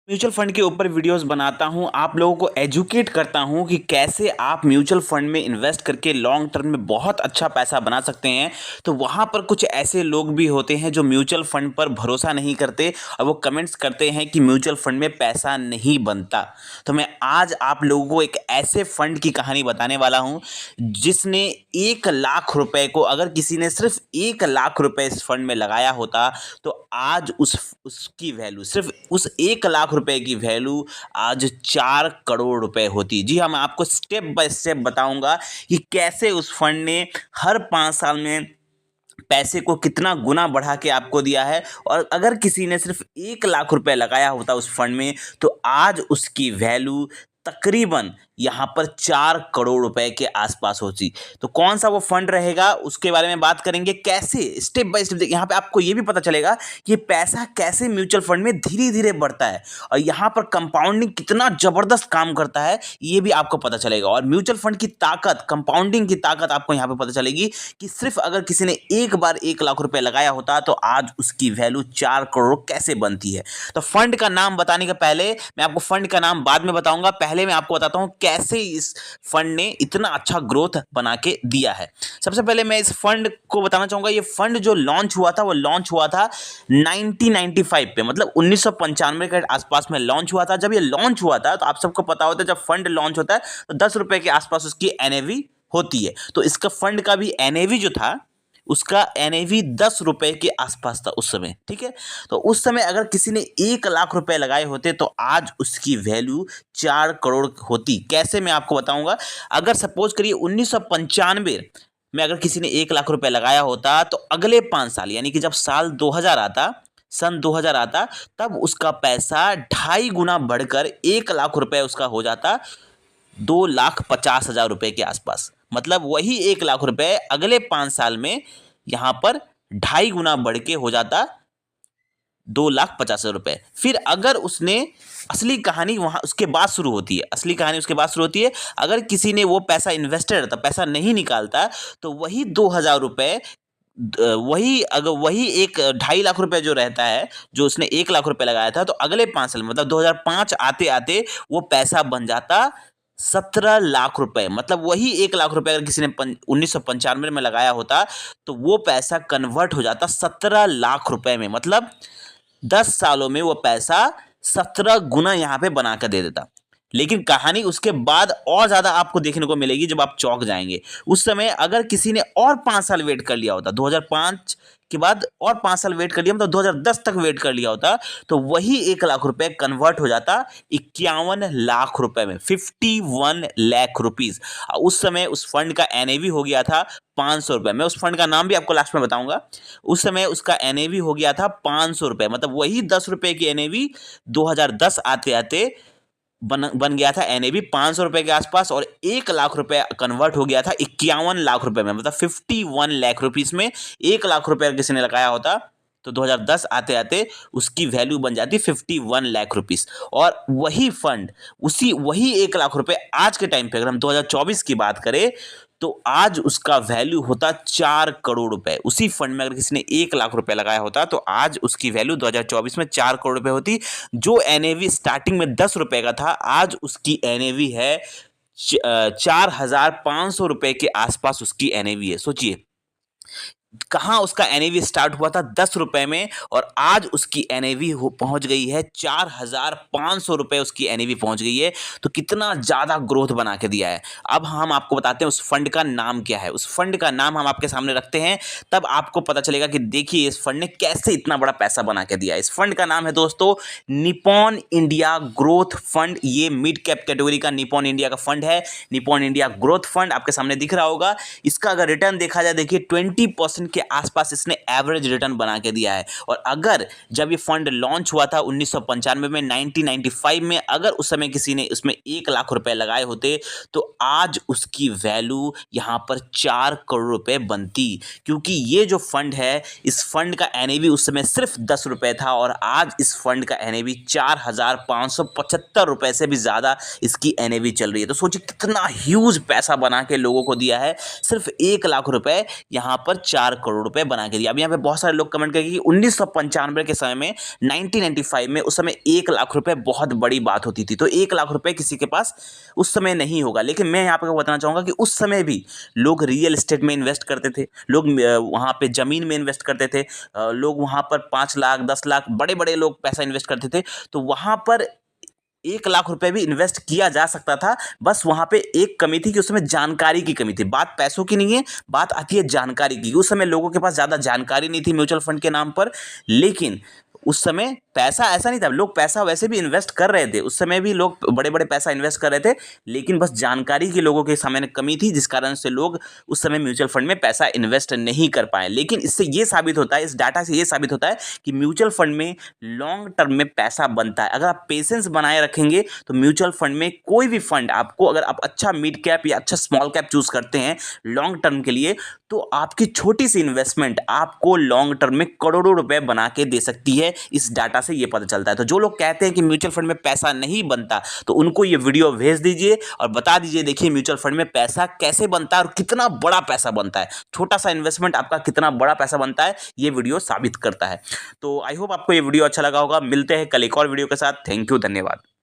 Mutual fund के ऊपर videos बनाता हूं, आप लोगों को एजुकेट करता हूं कि कैसे आप म्यूचुअल फंड में इन्वेस्ट करके लॉन्ग टर्म में बहुत अच्छा पैसा बना सकते हैं। तो वहां पर कुछ ऐसे लोग भी होते हैं जो म्यूचुअल फंड पर भरोसा नहीं करते और वो कमेंट्स करते हैं कि म्यूचुअल फंड में पैसा नहीं बनता। तो मैं आज आप लोगों को एक ऐसे फंड की कहानी बताने वाला हूं जिसने 1 लाख रुपए को, अगर किसी ने सिर्फ 1 लाख रुपए इस फंड में लगाया होता तो आज उसकी वैल्यू, सिर्फ उस 1 लाख रुपए की वैल्यू आज 4 करोड़ रुपए होती। जी हाँ, मैं आपको स्टेप बाय स्टेप बताऊंगा कि कैसे उस फंड ने हर 5 साल में पैसे को कितना गुना बढ़ा के आपको दिया है। और अगर किसी ने सिर्फ 1 लाख रुपए लगाया होता उस फंड में तो आज उसकी वैल्यू तकरीबन यहाँ पर 4 करोड़ रुपए के आसपास होती। तो कौन सा वो फंड रहेगा उसके बारे में बात करेंगे, कैसे स्टेप बाय स्टेप। यहाँ पे आपको ये भी पता चलेगा कि पैसा कैसे म्यूचुअल फंड में धीरे धीरे बढ़ता है और यहाँ पर कंपाउंडिंग कितना जबरदस्त काम करता है ये भी आपको पता चलेगा। और म्यूचुअल फंड की ताकत, कंपाउंडिंग की ताकत आपको यहाँ पे पता चलेगी कि सिर्फ अगर किसी ने एक बार 1 लाख रुपए लगाया होता तो आज उसकी वैल्यू 4 करोड़ कैसे बनती है। तो फंड का नाम बताने के पहले, मैं आपको फंड का नाम बाद में बताऊंगा, पहले मैं आपको बताता हूं कैसे इस फंड ने इतना अच्छा ग्रोथ बना के दिया है। सबसे पहले मैं इस फंड को बताना चाहूंगा, ये फंड जो लॉन्च हुआ था वो लॉन्च हुआ था 1995 पे, मतलब 1995 के आसपास में लॉन्च हुआ था। जब ये लॉन्च हुआ था तो आप सबको पता होता है जब फंड लॉन्च होता है तो 10 रुपए के आसपास उसकी एनएवी होती है। तो इसका फंड का भी एनएवी जो था, उसका एनएवी 10 रुपए के आसपास था उस समय। ठीक है, तो उस समय अगर किसी ने 1 लाख रुपए लगाए होते तो आज उसकी वैल्यू 4 करोड़ होती। कैसे, मैं आपको बताऊंगा। अगर सपोज करिए 1995 में अगर किसी ने 1 लाख रुपए लगाया होता तो अगले 5 साल, यानी कि जब साल 2000 आता, सन 2000 आता, तब उसका पैसा 2.5 गुना बढ़कर 1 लाख रुपए उसका हो जाता 2,50,000 रुपए के आसपास। मतलब वही 1 लाख रुपए अगले 5 साल में यहाँ पर 2.5 गुना बढ़ के हो जाता 2,50,000 रुपए। फिर अगर उसने, असली कहानी वहाँ उसके बाद शुरू होती है, असली कहानी उसके बाद शुरू होती है। अगर किसी ने वो पैसा इन्वेस्टेड रहता, पैसा नहीं निकालता, तो वही 2,000 रुपए, वही अगर वही एक 2.5 लाख रुपए जो रहता है, जो उसने 1 लाख रुपए लगाया था, तो अगले 5 साल मतलब 2005 आते आते वो पैसा बन जाता 17 लाख रुपए। मतलब वही 1 लाख रुपए अगर किसी ने 1995 में लगाया होता तो वो पैसा कन्वर्ट हो जाता 17 लाख रुपए में। मतलब 10 सालों में वो पैसा 17 गुना यहाँ पे बना कर दे देता। लेकिन कहानी उसके बाद और ज्यादा आपको देखने को मिलेगी जब आप चौंक जाएंगे। उस समय अगर किसी ने और 5 साल वेट कर लिया होता, 2005 के बाद और 5 साल वेट कर लिया, मतलब 2010 तक वेट कर लिया होता, तो वही 1 लाख रुपए कन्वर्ट हो जाता 51 लाख रुपए में, 51 लाख रुपीज। उस समय उस फंड का एनएवी हो गया था 500 रुपए। मैं उस फंड का नाम भी आपको लास्ट में बताऊंगा। उस समय उसका एनएवी हो गया था 500 रुपए, मतलब वही 10 रुपए की एनएवी 2010 आते आते बन गया था एनएवी 500 रुपए के आसपास, और 1 लाख रुपए कन्वर्ट हो गया था 51 लाख रुपए में, मतलब 51 लाख रुपीज में 1 लाख रुपए अगर किसी ने लगाया होता तो 2010 आते आते उसकी वैल्यू बन जाती 51 लाख रुपीज। और वही फंड, वही 1 लाख रुपए आज के टाइम पे अगर हम 2024 की बात करें तो आज उसका वैल्यू होता 4 करोड़ रुपए। उसी फंड में अगर किसी ने 1 लाख रुपए लगाया होता तो आज उसकी वैल्यू 2024 में 4 करोड़ रुपए होती। जो एनएवी स्टार्टिंग में 10 रुपए का था, आज उसकी एनएवी है 4,500 रुपए के आसपास उसकी एनएवी है। सोचिए कहाँ उसका एनएवी स्टार्ट हुआ था 10 रुपए में, और आज उसकी एनएवी पहुंच गई है 4,500 रुपए उसकी एनएवी पहुंच गई है। तो कितना ज्यादा ग्रोथ बना के दिया है। अब हम आपको बताते हैं उस फंड का नाम क्या है। उस फंड का नाम हम आपके सामने रखते हैं, तब आपको पता चलेगा कि देखिए इस फंड ने कैसे इतना बड़ा पैसा बना के दिया है। इस फंड का नाम है दोस्तों निप्पॉन इंडिया ग्रोथ फंड। ये मिड कैप कैटेगरी का निप्पॉन इंडिया का फंड है, निप्पॉन इंडिया ग्रोथ फंड आपके सामने दिख रहा होगा। इसका अगर रिटर्न देखा जाए, देखिए 20% के आसपास इसने एवरेज रिटर्न बना के दिया है। और अगर जब ये फंड लॉन्च हुआ था 1995 में, 1995 में, अगर उस समय किसी ने उसमें 1 लाख रुपए लगाए होते तो आज उसकी वैल्यू यहाँ पर 4 करोड़ रुपए बनती। क्योंकि ये जो फंड है, इस फंड का एनएवी उस समय सिर्फ 10 रुपए था और आज इस फंड का एनएवी 4,575 रुपए से भी ज्यादा इसकी एनएवी चल रही है। तो सोचिए कितना ह्यूज पैसा बना के लोगों को दिया है। सिर्फ 1 लाख रुपए यहाँ पर 4 करोड़ रुपए बना के दिया। अब यहाँ पे बहुत सारे लोग कमेंट करेंगे कि 1995 के समय में 1995 में उस समय 1 लाख रुपए बहुत बड़ी बात होती थी, तो 1 लाख रुपए किसी के पास उस समय नहीं होगा। लेकिन मैं यहाँ पे बताना चाहूँगा कि उस समय भी लोग रियल एस्टेट में इन्वेस्ट करते थे, लोग वहाँ पे ज़मीन में इन्वेस्ट करते थे, लोग वहाँ पर 5 लाख 10 लाख बड़े बड़े लोग पैसा इन्वेस्ट करते थे। तो वहाँ पर 1 लाख रुपए भी इन्वेस्ट किया जा सकता था। बस वहाँ पे एक कमी थी कि उस समय जानकारी की कमी थी। बात पैसों की नहीं है, बात आती है जानकारी की। उस समय लोगों के पास ज़्यादा जानकारी नहीं थी म्यूचुअल फंड के नाम पर, लेकिन उस समय पैसा ऐसा नहीं था, लोग पैसा वैसे भी इन्वेस्ट कर रहे थे, उस समय भी लोग बड़े बड़े पैसा इन्वेस्ट कर रहे थे, लेकिन बस जानकारी की लोगों के सामने कमी थी, जिस कारण से लोग उस समय म्यूचुअल फंड में पैसा इन्वेस्ट नहीं कर पाए। लेकिन इससे ये साबित होता है, इस डाटा से ये साबित होता है कि म्यूचुअल फंड में लॉन्ग टर्म में पैसा बनता है। अगर आप पेशेंस बनाए रखेंगे तो म्यूचुअल फंड में कोई भी फंड आपको, अगर आप अच्छा मिड कैप या अच्छा स्मॉल कैप चूज करते हैं लॉन्ग टर्म के लिए, तो आपकी छोटी सी इन्वेस्टमेंट आपको लॉन्ग टर्म में करोड़ों रुपए बना के दे सकती है। इस डाटा से ये पता चलता है। तो जो लोग कहते हैं कि म्यूचुअल फंड में पैसा नहीं बनता, तो उनको ये वीडियो भेज दीजिए और बता दीजिए, देखिए म्यूचुअल फंड में पैसा कैसे बनता है और कितना बड़ा पैसा बनता है। छोटा सा इन्वेस्टमेंट आपका कितना बड़ा पैसा बनता है, ये वीडियो साबित करता है। तो आई होप आपको ये वीडियो अच्छा लगा होगा। मिलते हैं कल एक और वीडियो के साथ। थैंक यू, धन्यवाद।